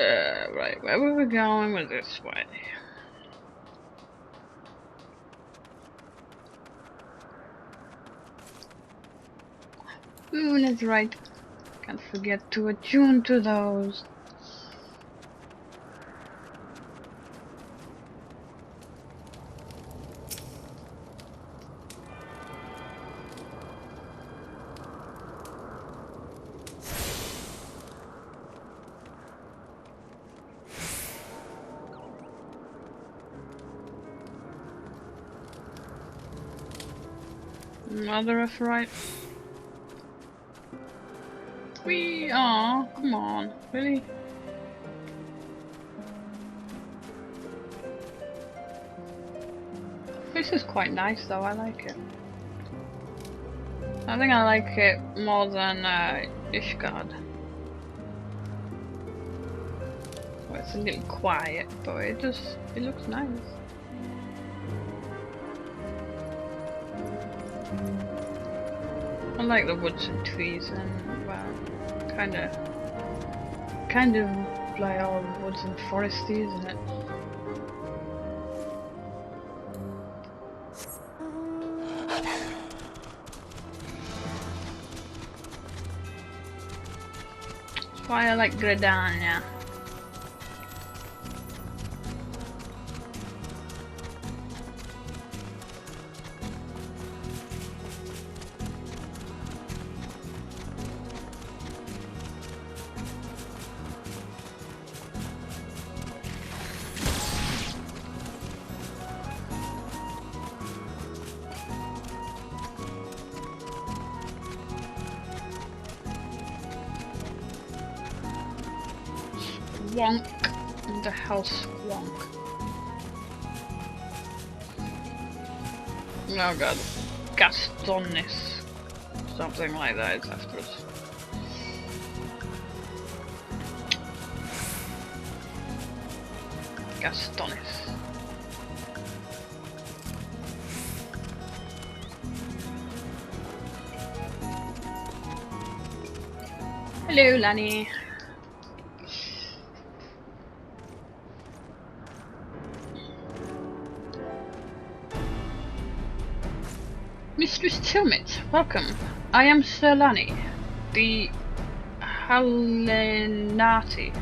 Right, where were we going with this way? Ooh, that's right. Can't forget to attune to those. Mother of right. We are. Come on, really? This is quite nice, though. I like it. I think I like it more than Ishgard. Well, it's a little quiet, but it looks nice. I like the woods and trees and, well, kind of like all woods and foresty, isn't it? That's why I like Gridania. Squonk. What the hell, squonk? Oh god. Gastonis. Something like that is after us. Gastonis. Hello, Lanny. Mistress Tilmit, welcome. I am Sir Lanny, the Halenati,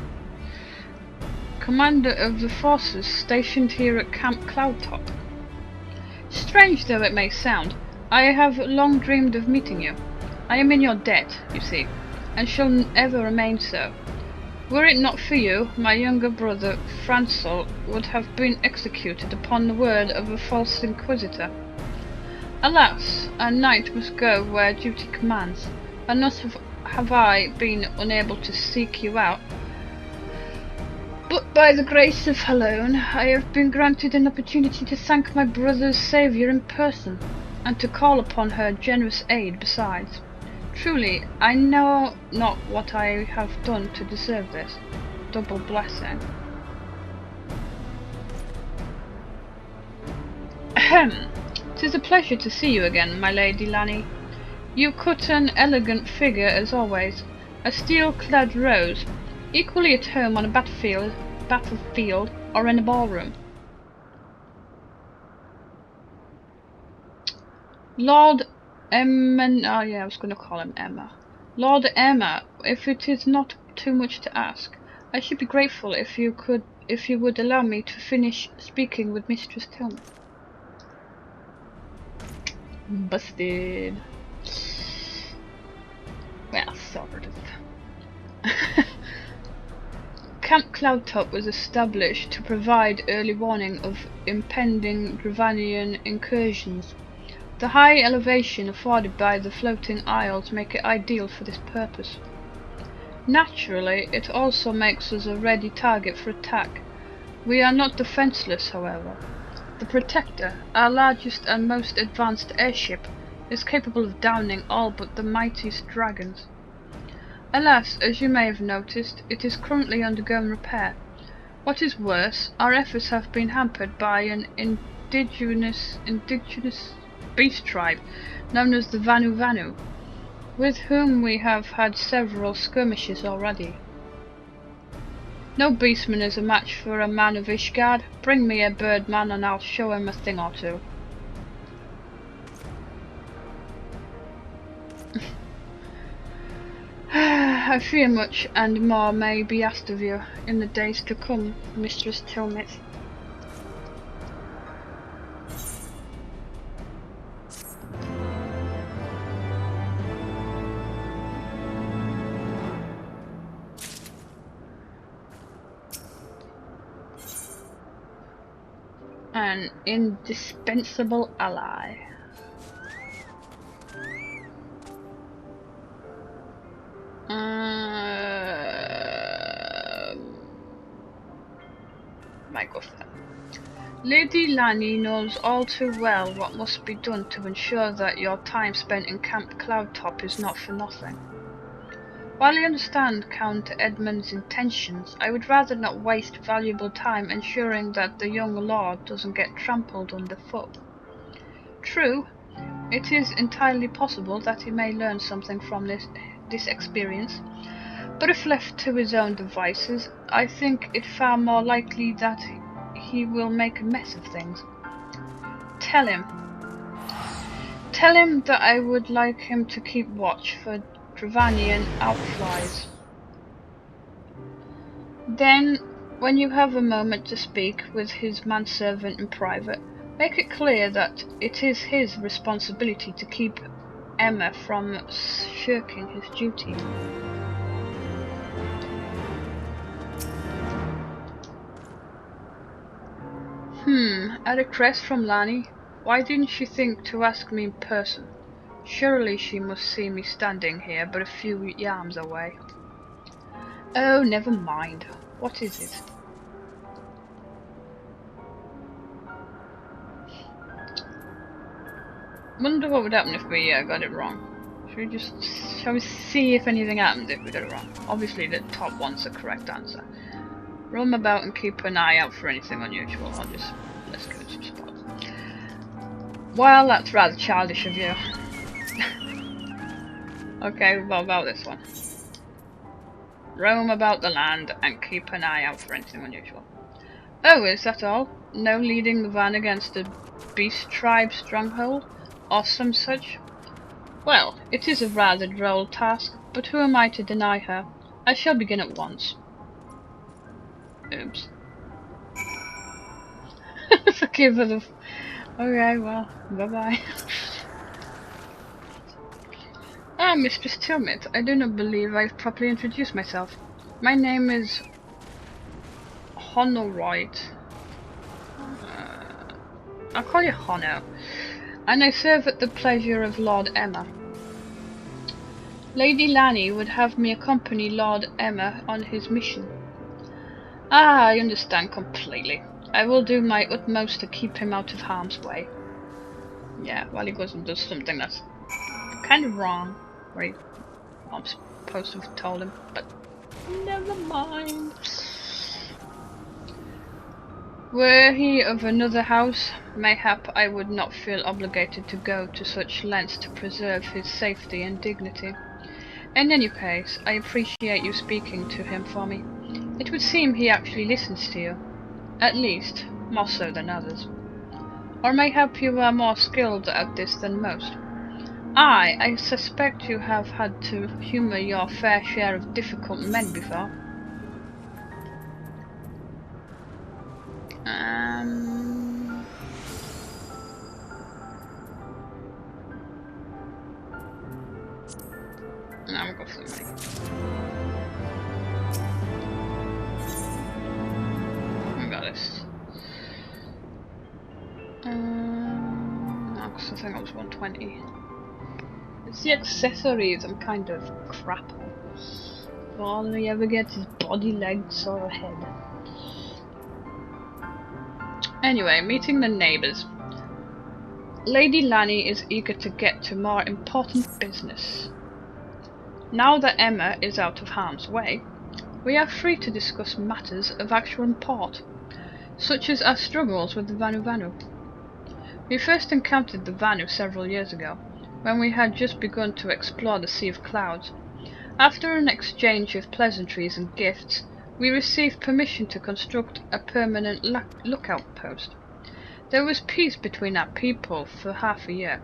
commander of the forces stationed here at Camp Cloudtop. Strange though it may sound, I have long dreamed of meeting you. I am in your debt, you see, and shall ever remain so. Were it not for you, my younger brother Francel would have been executed upon the word of a false inquisitor. Alas, a knight must go where duty commands, and thus have I been unable to seek you out. But by the grace of Helone, I have been granted an opportunity to thank my brother's saviour in person, and to call upon her generous aid besides. Truly, I know not what I have done to deserve this double blessing. Ahem! 'Tis a pleasure to see you again, my Lady Lanny. You cut an elegant figure as always, a steel-clad rose, equally at home on a battlefield or in a ballroom. Lord Emma, oh yeah, I was going to call him Emma. Lord Emma, if it is not too much to ask, I should be grateful if you would allow me to finish speaking with Mistress Tilmit. Busted. Well, sort of. Camp Cloudtop was established to provide early warning of impending Dravanian incursions. The high elevation afforded by the floating isles make it ideal for this purpose. Naturally, it also makes us a ready target for attack. We are not defenseless, however. The Protector, our largest and most advanced airship, is capable of downing all but the mightiest dragons. Alas, as you may have noticed, it is currently undergoing repair. What is worse, our efforts have been hampered by an indigenous beast tribe known as the Vanu Vanu, with whom we have had several skirmishes already. No beastman is a match for a man of Ishgard. Bring me a birdman and I'll show him a thing or two. I fear much and more may be asked of you in the days to come, Mistress Tilmit. An indispensable ally. My God. Lady Lanny knows all too well what must be done to ensure that your time spent in Camp Cloudtop is not for nothing. While I understand Count Edmund's intentions, I would rather not waste valuable time ensuring that the young lord doesn't get trampled underfoot. True, it is entirely possible that he may learn something from this experience, but if left to his own devices, I think it far more likely that he will make a mess of things. Tell him that I would like him to keep watch for Dravanian outflies. Then, when you have a moment to speak with his manservant in private, make it clear that it is his responsibility to keep Emma from shirking his duty. At a crest from Lanny. Why didn't she think to ask me in person? Surely she must see me standing here but a few yards away. Oh, never mind. What is it? Wonder what would happen if we got it wrong. Shall we see if anything happens if we got it wrong? Obviously the top one's the correct answer. Roam about and keep an eye out for anything unusual. Let's give it some spots. Well, that's rather childish of you. Okay, what about this one? Roam about the land and keep an eye out for anything unusual. Oh, is that all? No leading the van against the beast tribe stronghold? Or some such? Well, it is a rather droll task, but who am I to deny her? I shall begin at once. Oops. Forgive her the... Okay, well, bye-bye. Ah, Mistress Tilmit, I do not believe I've properly introduced myself. My name is... Honoroyd. I'll call you Honor. And I serve at the pleasure of Lord Emma. Lady Lanny would have me accompany Lord Emma on his mission. Ah, I understand completely. I will do my utmost to keep him out of harm's way. Yeah, while he goes and does something that's kind of wrong. Right? I'm supposed to have told him, but never mind. Were he of another house, mayhap I would not feel obligated to go to such lengths to preserve his safety and dignity. In any case, I appreciate you speaking to him for me. It would seem he actually listens to you. At least, more so than others. Or mayhap you are more skilled at this than most. I suspect you have had to humour your fair share of difficult men before. No, we'll go for the money. We got this. No, because I think it was 120. It's the accessories I'm kind of crap on. All he ever gets is body, legs, or a head. Anyway, meeting the neighbours. Lady Lanny is eager to get to more important business. Now that Emma is out of harm's way, we are free to discuss matters of actual import, such as our struggles with the Vanu. We first encountered the Vanu several years ago, when we had just begun to explore the Sea of Clouds. After an exchange of pleasantries and gifts, we received permission to construct a permanent lookout post. There was peace between our people for half a year,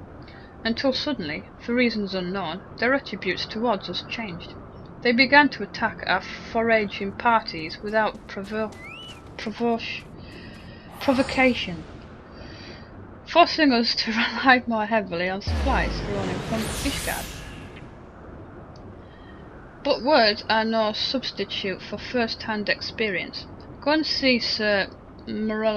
until suddenly, for reasons unknown, their attributes towards us changed. They began to attack our foraging parties without provocation, forcing us to rely more heavily on supplies drawn in from Ishgard. But words are no substitute for first-hand experience. Go and see Sir Mariel.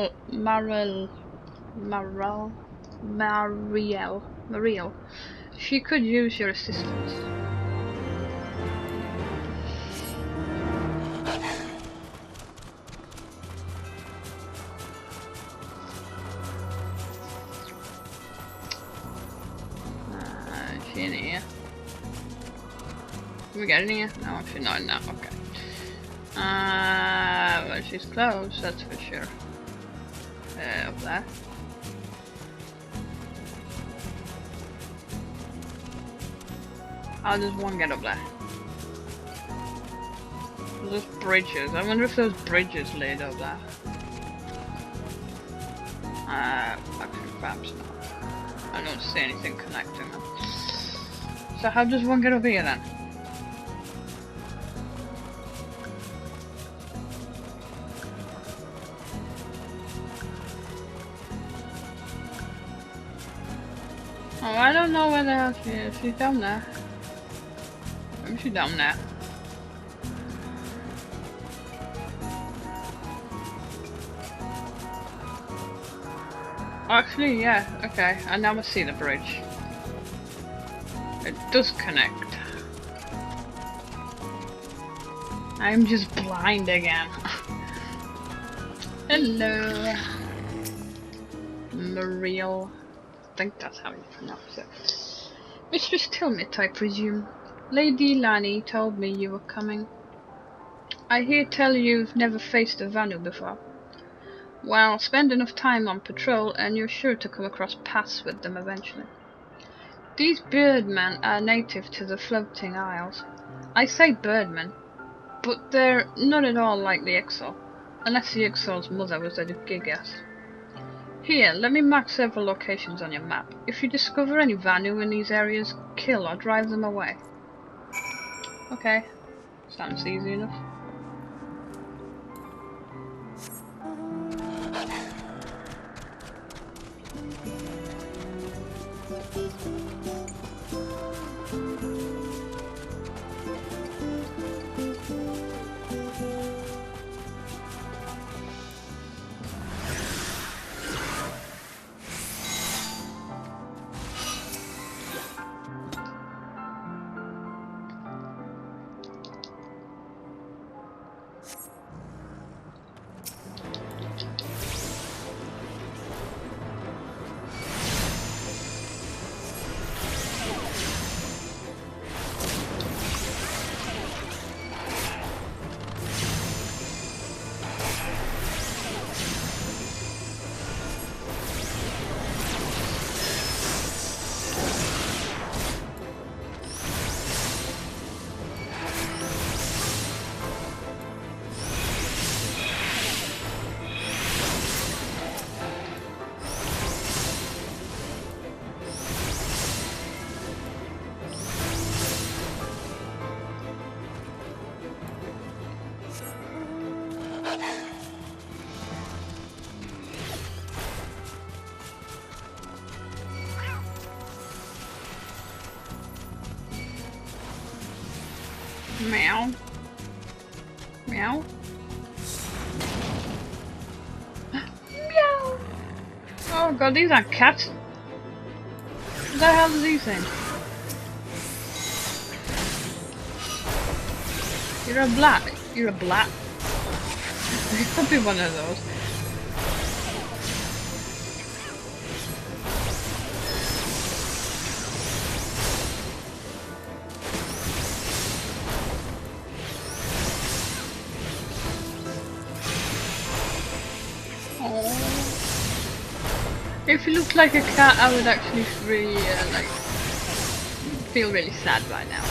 She could use your assistance. Is she in here? Can we get in here? No, she's not in there. Okay. Well, she's close, that's for sure. Up there. How does one get up there? Those bridges. I wonder if those bridges lead up there. Actually, perhaps not. I don't see anything connecting them. So how does one get up here then? Oh, I don't know where the hell she is. She's down there. Maybe she's down there. Actually, yeah. Okay, I now see the bridge. It does connect. I'm just blind again. Hello. Mariel. I think that's how you pronounce it. Mistress Tilmit, I presume. Lady Lanny told me you were coming. I hear tell you've never faced a Vanu before. Well, spend enough time on patrol and you're sure to come across paths with them eventually. These birdmen are native to the floating isles. I say birdmen, but they're not at all like the Exo, unless the Exo's mother was a gigas. Here, let me mark several locations on your map. If you discover any Vanu in these areas, kill or drive them away. Okay, sounds easy enough. Meow. Meow. Meow. Oh god, these aren't cats. What the hell are these things? You're a black. You're a black. You could be one of those. If you looked like a cat, I would actually really, feel really sad right now.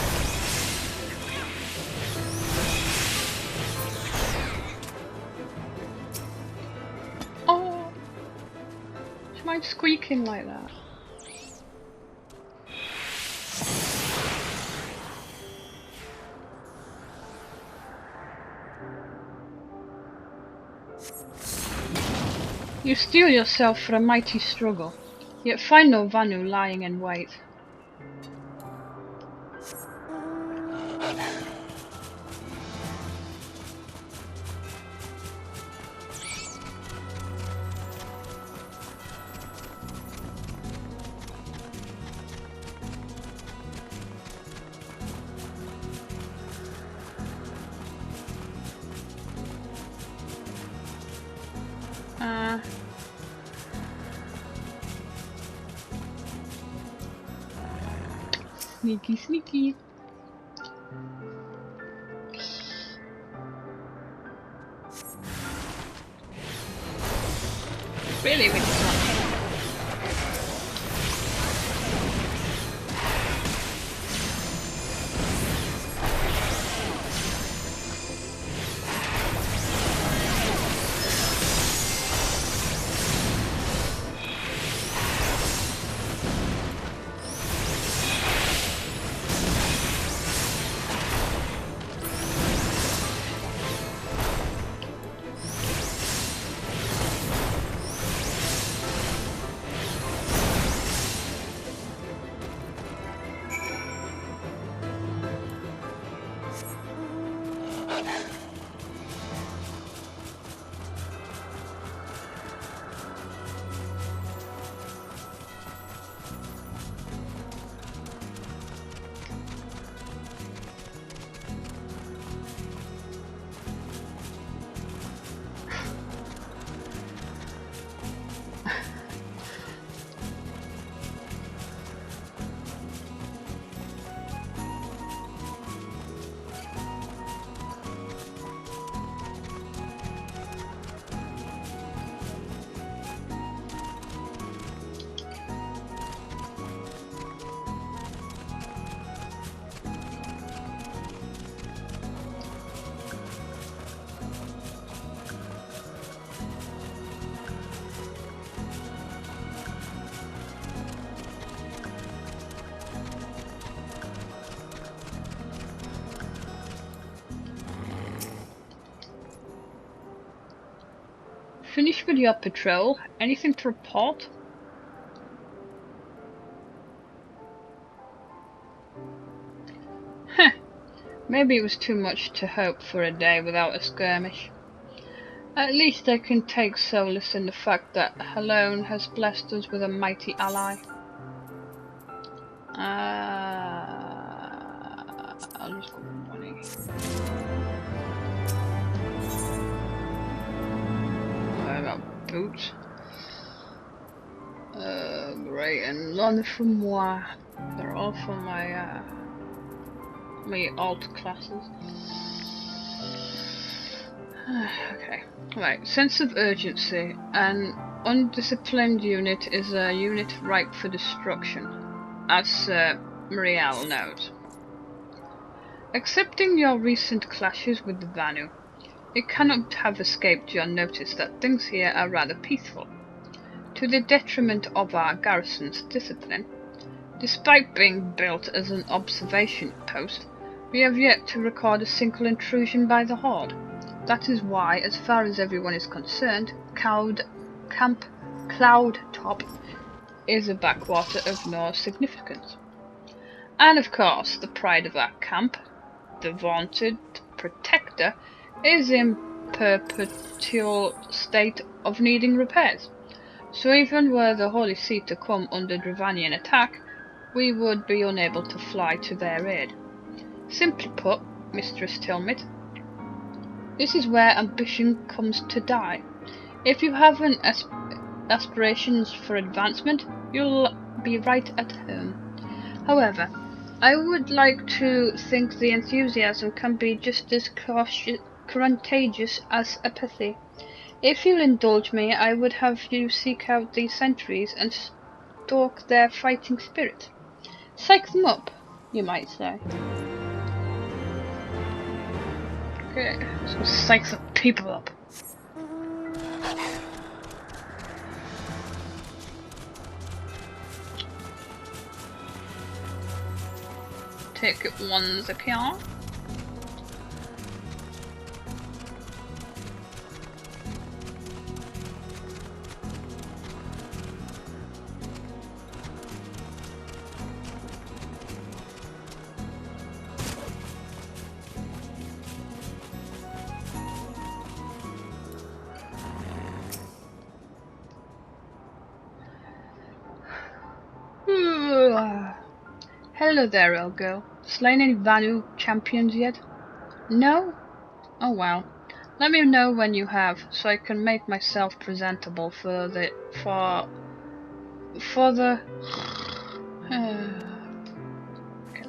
I'm squeaking like that. You steel yourself for a mighty struggle, yet find no Vanu lying in wait. Sneaky, sneaky. Really, we just want him. Finished with your patrol? Anything to report? Heh, maybe it was too much to hope for a day without a skirmish. At least I can take solace in the fact that Helone has blessed us with a mighty ally. I'll just go for money. I got boots. Great, and none from moi. They're all from my my alt classes. Okay, right. Sense of urgency. An undisciplined unit is a unit ripe for destruction, as Marielle knows. Accepting your recent clashes with the Vanu, it cannot have escaped your notice that things here are rather peaceful, to the detriment of our garrison's discipline. Despite being built as an observation post, we have yet to record a single intrusion by the Horde. That is why, as far as everyone is concerned, Camp Cloud Top is a backwater of no significance. And of course, the pride of our camp, the vaunted Protector, is in perpetual state of needing repairs. So even were the Holy See to come under Dravanian attack, we would be unable to fly to their aid. Simply put, Mistress Tilmit, this is where ambition comes to die. If you haven't aspirations for advancement, you'll be right at home. However, I would like to think the enthusiasm can be just as contagious as apathy. If you'll indulge me, I would have you seek out these sentries and stalk their fighting spirit. Psych them up, you might say. Okay, let's go psych some people up. take it once again. Hello there, old girl. Slain any Vanu champions yet? No? Oh well. Let me know when you have, so I can make myself presentable for the Okay.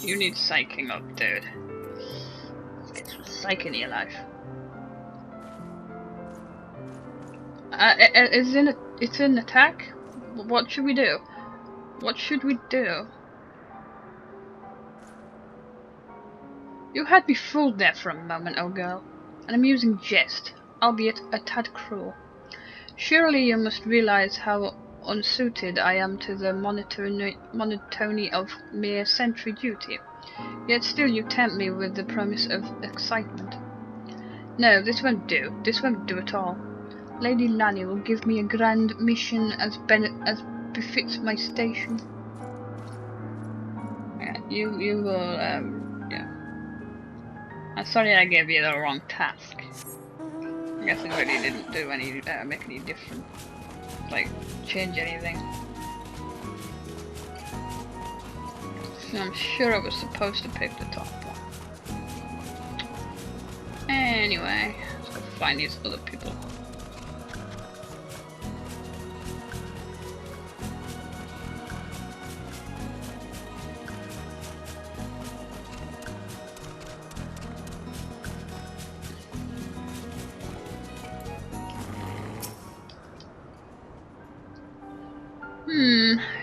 You need psyching up, dude. Let's get some psych in your life. It's an attack? What should we do? What should we do? You had me fooled there for a moment, old girl. An amusing jest, albeit a tad cruel. Surely you must realize how unsuited I am to the monotony of mere sentry duty. Yet still you tempt me with the promise of excitement. No, this won't do. This won't do at all. Lady Lanny will give me a grand mission as befits my station. Yeah, you will, yeah. I'm sorry I gave you the wrong task. I guess it really didn't do any, make any difference. Like, change anything. So I'm sure I was supposed to pick the top one. Anyway, let's go find these other people.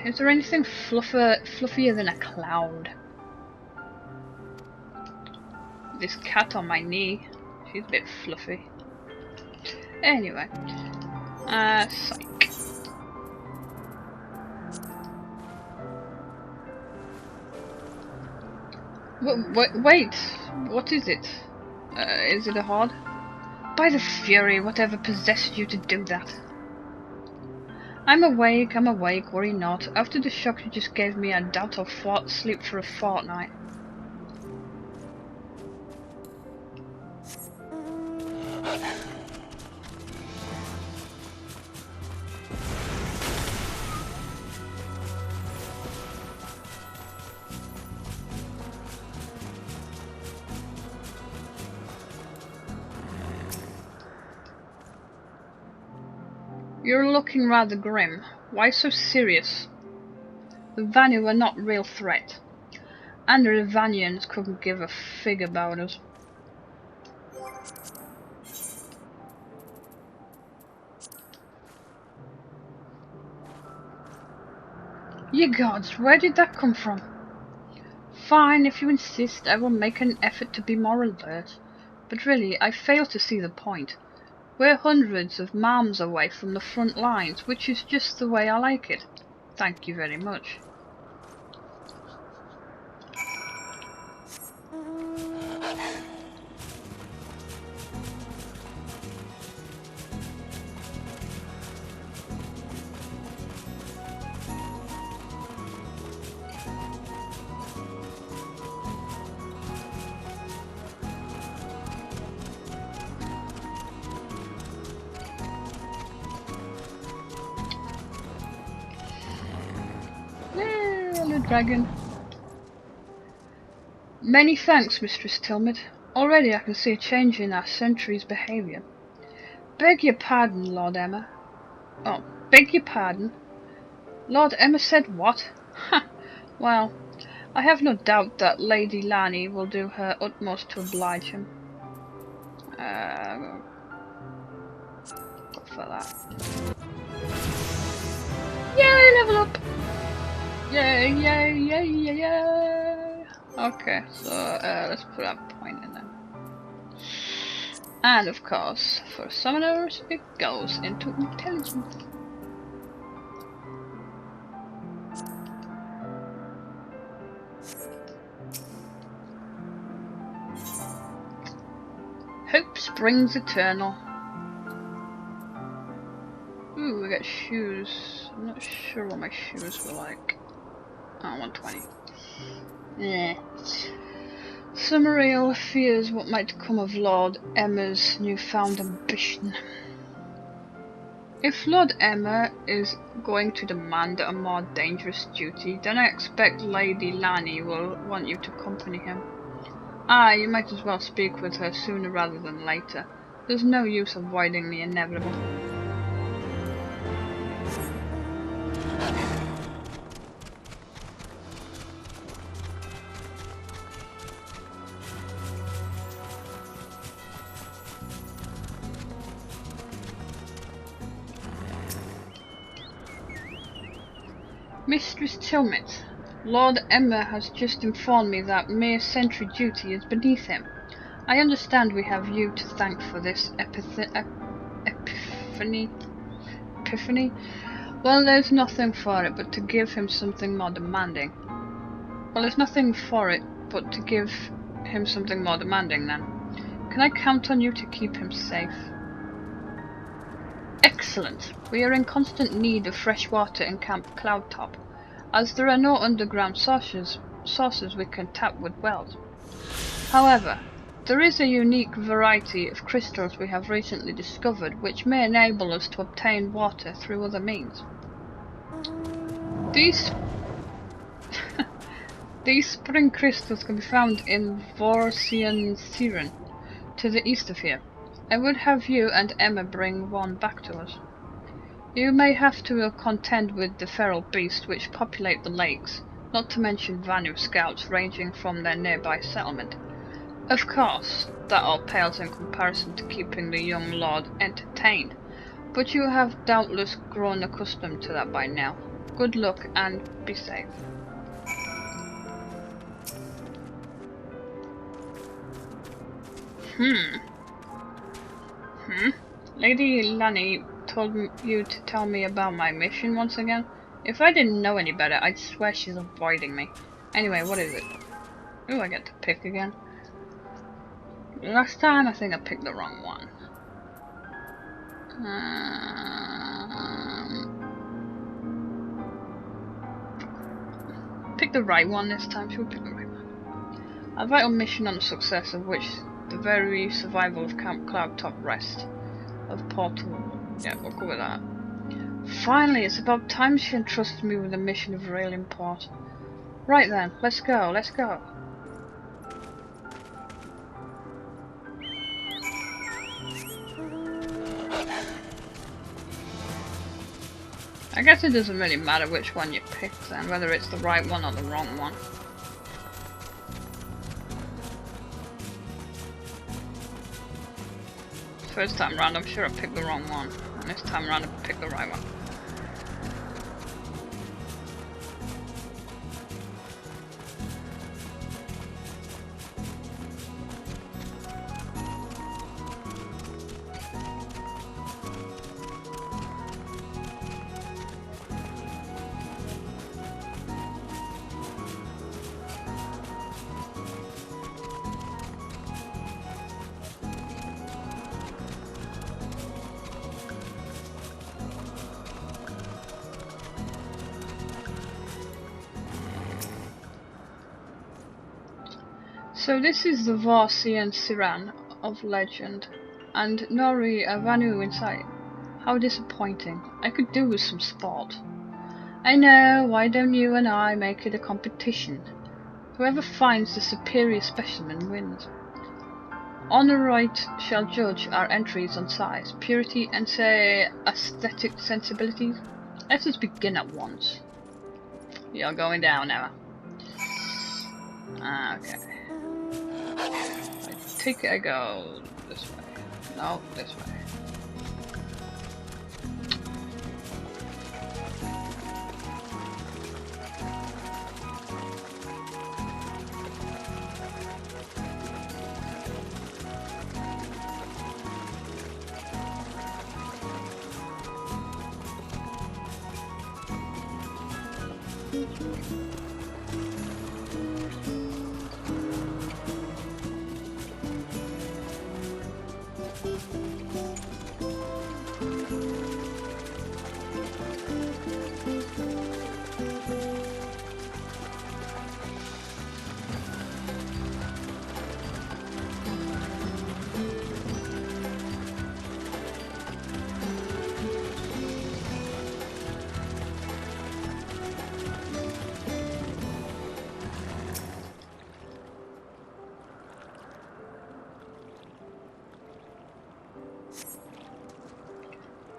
Is there anything fluffier than a cloud? This cat on my knee, she's a bit fluffy. Anyway, psych. Wait, what is it? Is it a horde? By the fury, whatever possessed you to do that? I'm awake, worry not. After the shock you just gave me, I doubt I'll sleep for a fortnight. You're looking rather grim. Why so serious? The Vanu were not real threat, and the Rivanians couldn't give a fig about us. Ye gods, where did that come from? Fine, if you insist, I will make an effort to be more alert. But really, I fail to see the point. We're hundreds of miles away from the front lines, which is just the way I like it. Thank you very much. Dragon. Many thanks, Mistress Tilmid. Already I can see a change in our sentry's behaviour. Beg your pardon, Lord Emma. Oh, beg your pardon? Lord Emma said what? Ha! Well, I have no doubt that Lady Lanny will do her utmost to oblige him. Go for that. Yay, level up! Yay, yay, yay, yay, yay! Okay, so let's put a point in them. And of course, for summoners, it goes into intelligence. Hope springs eternal. Ooh, we got shoes. I'm not sure what my shoes were like. Oh, 120. Yeah. Sumeriel fears what might come of Lord Emma's newfound ambition. If Lord Emma is going to demand a more dangerous duty, then I expect Lady Lanny will want you to accompany him. Ah, you might as well speak with her sooner rather than later. There's no use avoiding the inevitable. Mistress Tilmit, Lord Emma has just informed me that mere sentry duty is beneath him. I understand we have you to thank for this epiphany. Well, there's nothing for it but to give him something more demanding. Then. Can I count on you to keep him safe? Excellent. We are in constant need of fresh water in Camp Cloudtop, as there are no underground sources we can tap with wells. However, there is a unique variety of crystals we have recently discovered which may enable us to obtain water through other means. These spring crystals can be found in Vorsian Siren, to the east of here. I would have you and Emma bring one back to us. You may have to contend with the feral beasts which populate the lakes, not to mention Vanu scouts ranging from their nearby settlement. Of course, that all pales in comparison to keeping the young lord entertained, but you have doubtless grown accustomed to that by now. Good luck and be safe. Lady Lanny told you to tell me about my mission once again? If I didn't know any better, I'd swear she's avoiding me. Anyway, what is it? Ooh, I get to pick again. Last time, I think I picked the wrong one. Pick the right one this time. Should we pick the right one? A vital mission on the success of which the very survival of Camp Cloudtop rests. Of Portal. Yeah, we'll go with that. Finally, it's about time she entrusted me with a mission of real import. Right then, let's go, let's go. I guess it doesn't really matter which one you pick then, whether it's the right one or the wrong one. First time round, I'm sure I picked the wrong one, and this time round I picked the right one. So this is the Vorsian Siran of legend, and Nori a Vanu in sight. How disappointing. I could do with some sport. I know, why don't you and I make it a competition? Whoever finds the superior specimen wins. Honorite shall judge our entries on size, purity, and say aesthetic sensibilities. Let us begin at once. You're going down, Emma. Okay. I take it I go this way. No, this way.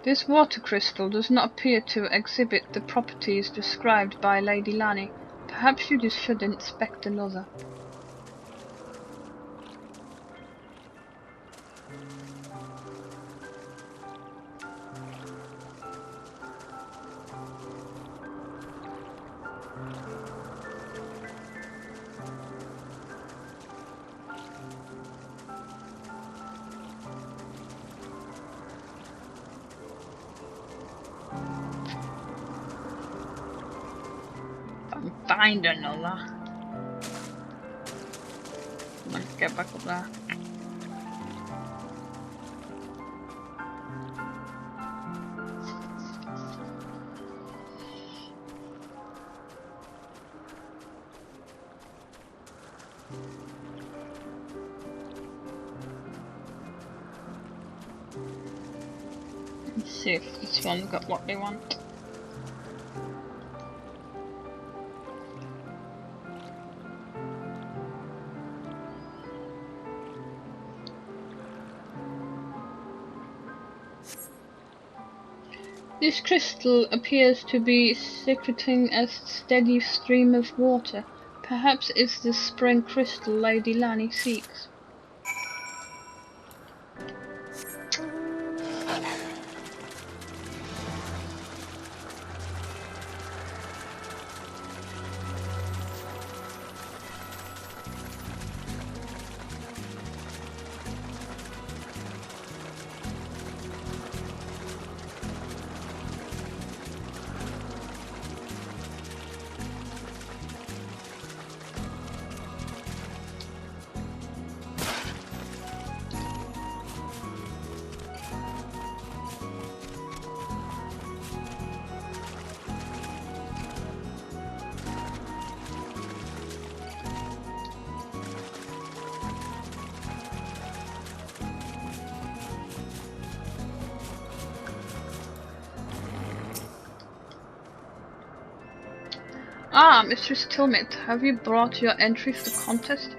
This water crystal does not appear to exhibit the properties described by Lady Lanny. Perhaps you just should inspect another. Find another. Let's get back up there. Let's see if this one got what they want. This crystal appears to be secreting a steady stream of water. Perhaps it's the spring crystal Lady Lanny seeks. Ah, Mistress Tilmit, have you brought your entry for the contest?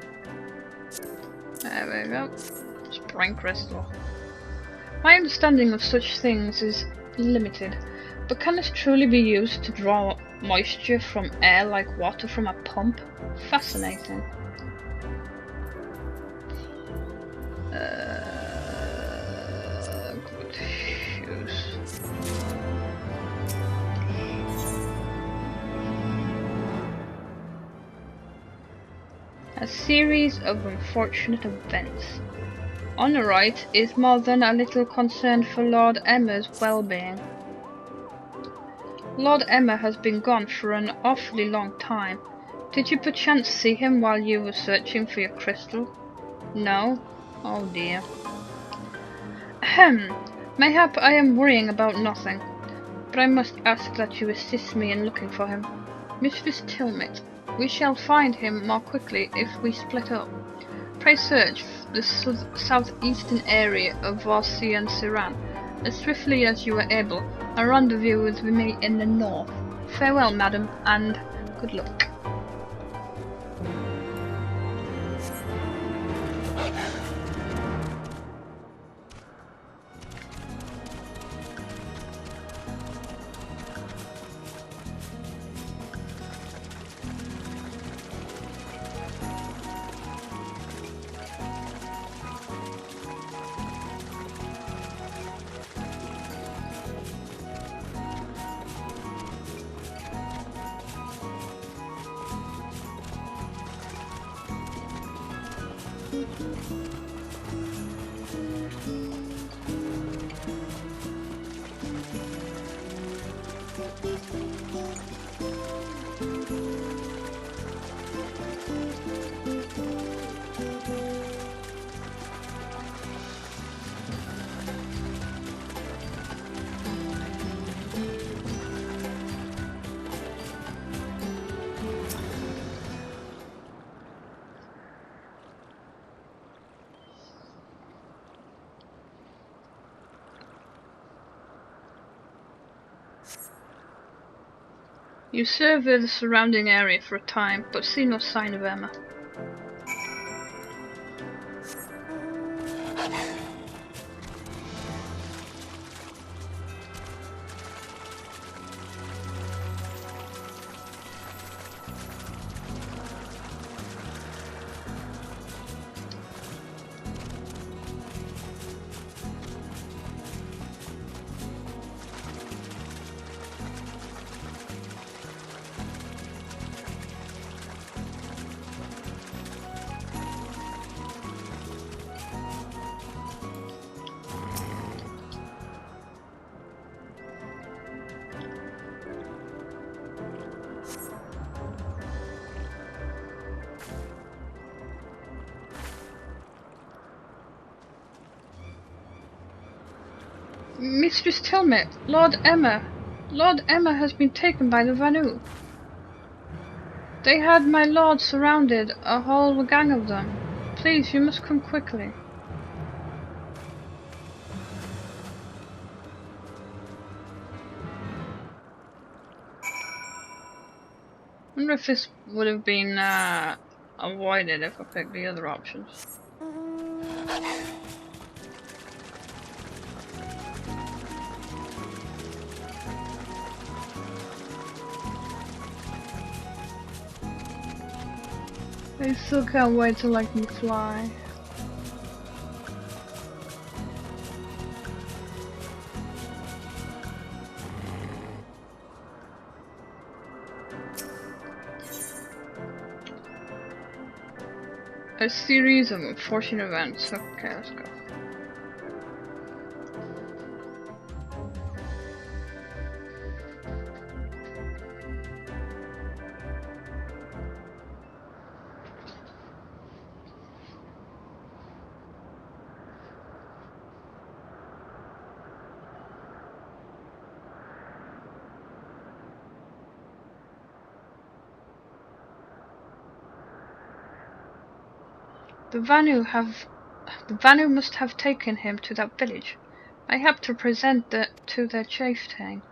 There we go. Spring crystal. My understanding of such things is limited, but can this truly be used to draw moisture from air like water from a pump? Fascinating. Good shoes. A series of unfortunate events. On the right is more than a little concerned for Lord Emma's well-being. Lord Emma has been gone for an awfully long time. Did you perchance see him while you were searching for your crystal? No? Oh dear. Ahem. Mayhap I am worrying about nothing, but I must ask that you assist me in looking for him. Mistress Tilmit, we shall find him more quickly if we split up. Pray search the southeastern area of Varsi and Siran as swiftly as you are able, and rendezvous with me in the north. Farewell, madam, and good luck. You survey the surrounding area for a time, but see no sign of Emma. Mistress Tilmit, Lord Emma has been taken by the Vanu. They had my lord surrounded, a whole gang of them. Please, you must come quickly. I wonder if this would have been avoided if I picked the other options. I still can't wait to let me fly. A series of unfortunate events. Okay, let's go. The Vanu must have taken him to that village. I have to present to their chieftain.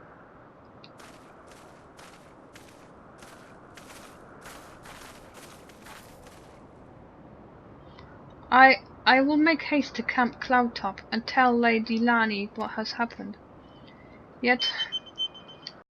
I will make haste to Camp Cloudtop and tell Lady Lani what has happened. Yet